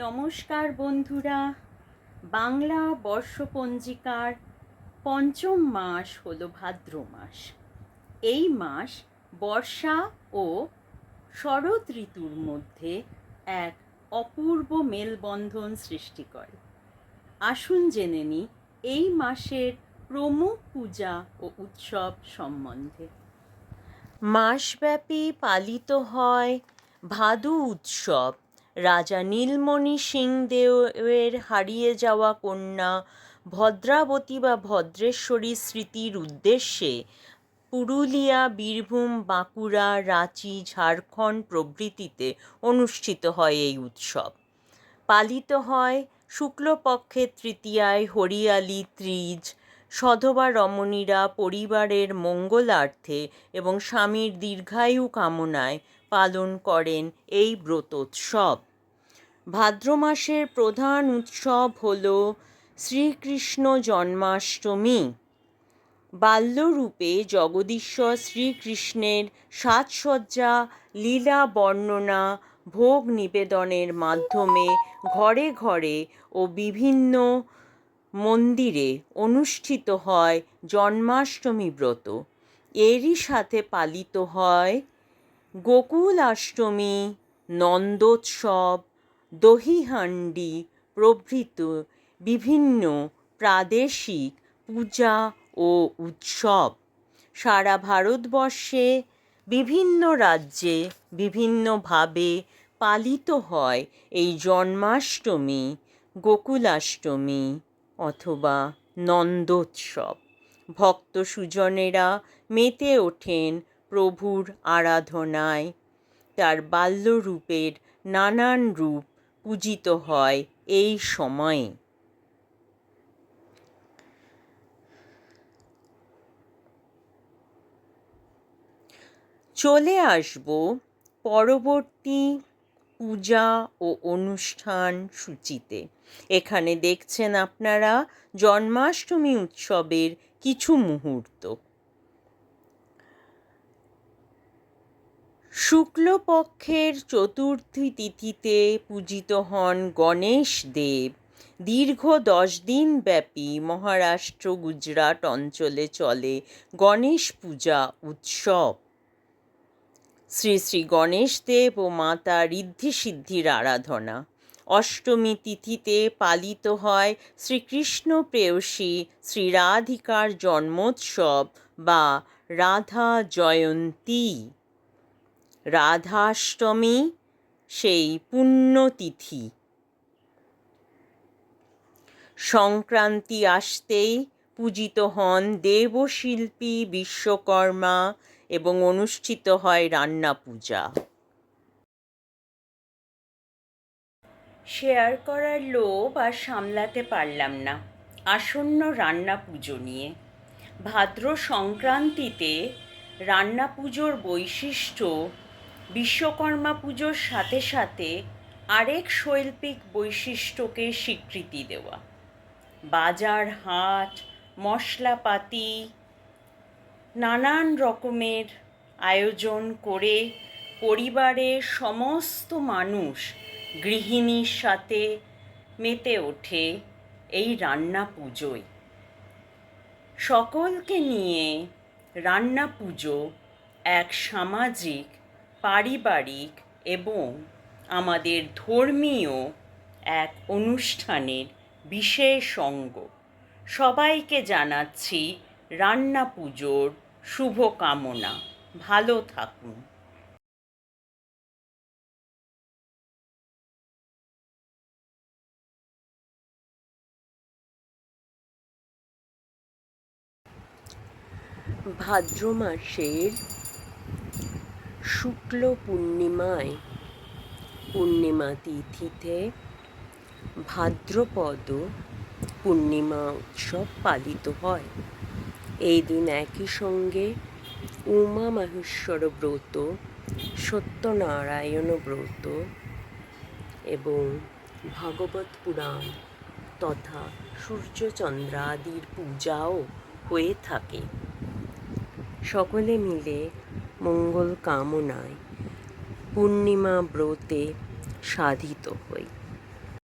নমস্কার বন্ধুরা, বাংলা বর্ষপঞ্জিকার পঞ্চম মাস হলো ভাদ্র মাস। এই মাস বর্ষা ও শরৎ ঋতুর মধ্যে এক অপূর্ব মেলবন্ধন সৃষ্টি করে। আসুন জেনে নিই এই মাসের প্রমুখ পূজা ও উৎসব সম্বন্ধে। মাসব্যাপী পালিত হয় ভাদু উৎসব। রাজা নীলমণি সিংদেওয়ের হারিয়ে যাওয়া কন্যা ভদ্রাবতী বা ভদ্রেশ্বরী স্মৃতির উদ্দেশ্যে পুরুলিয়া, বীরভূম, বাঁকুড়া, রাঁচি, ঝাড়খণ্ড প্রভৃতিতে অনুষ্ঠিত হয় এই উৎসব। পালিত হয় শুক্লপক্ষের তৃতীয়ায় হরিয়ালি ত্রিজ। সধবা রমণীরা পরিবারের মঙ্গলার্থে এবং স্বামীর দীর্ঘায়ু কামনায় পালন করেন এই ব্রতোৎসব। ভাদ্র মাসের প্রধান উৎসব হল শ্রীকৃষ্ণ জন্মাষ্টমী। বাল্যরূপে জগদীশ্বর শ্রীকৃষ্ণের সাজসজ্জা, লীলা বর্ণনা, ভোগ নিবেদনের মাধ্যমে ঘরে ঘরে ও বিভিন্ন মন্দিরে অনুষ্ঠিত হয় জন্মাষ্টমী ব্রত। এরই সাথে পালিত হয় গোকুলাষ্টমী, নন্দোৎসব, দহিহান্ডি প্রভৃতি বিভিন্ন প্রাদেশিক পূজা ও উৎসব। সারা ভারতবর্ষে বিভিন্ন রাজ্যে বিভিন্নভাবে পালিত হয় এই জন্মাষ্টমী, গোকুলাষ্টমী অথবা নন্দোৎসব। ভক্ত সুজনেরা মেতে ওঠেন প্রভুর আরাধনায়। তার বাল্যরূপের নানান রূপ পূজিত হয় এই সময়ে। চলে আসব পরবর্তী পূজা ও অনুষ্ঠান সূচিতে। এখানে দেখছেন আপনারা জন্মাষ্টমী উৎসবের কিছু মুহূর্ত। শুক্লপক্ষের চতুর্থী তিথিতে পূজিত হন গণেশ দেব। দীর্ঘ 10 দিন ব্যাপী মহারাষ্ট্র, গুজরাট অঞ্চলে চলে গণেশ পূজা উৎসব। শ্রী শ্রী গণেশ দেব ও মাতা ঋদ্ধি সিদ্ধির আরাধনা। অষ্টমী তিথিতে পালিত হয় শ্রীকৃষ্ণ প্রেয়সী শ্রী রাধিকার জন্মোৎসব বা রাধা জয়ন্তী। রাধাষ্টমী সেই পুণ্যতিথি। সংক্রান্তি আসতেই পূজিত হন দেবশিল্পী বিশ্বকর্মা এবং অনুষ্ঠিত হয় রান্না পূজা। শেয়ার করার লোভ আর সামলাতে পারলাম না আসন্ন রান্না পুজো নিয়ে। ভাদ্র সংক্রান্তিতে রান্না পুজোর বৈশিষ্ট্য বিশ্বকর্মা পুজোর সাথে সাথে আরেক শৈল্পিক বৈশিষ্ট্যকে স্বীকৃতি দেওয়া। বাজার হাট, মশলাপাতি নানান রকমের আয়োজন করে পরিবারের সমস্ত মানুষ গৃহিণীর সাথে মেতে ওঠে এই রান্না পুজোয়। সকলকে নিয়ে রান্না পুজো এক সামাজিক, পারিবারিক এবং আমাদের ধর্মীয় এক অনুষ্ঠানের বিশেষ অঙ্গ। সবাইকে জানাচ্ছি রান্না পুজোর শুভকামনা। ভালো থাকুন। ভাদ্র মাসের শুক্ল পূর্ণিমায়, পূর্ণিমা তিথিতে ভাদ্রপদ পূর্ণিমা উৎসব পালিত হয়। এই দিন একই সঙ্গে উমা মাহেশ্বর ব্রত, সত্যনারায়ণ ব্রত এবং ভাগবত পুরাণ তথা সূর্যচন্দ্রাদির পূজাও হয়ে থাকে। সকলে মিলে মঙ্গল কামনায় পূর্ণিমা ব্রতে সাধিত হই।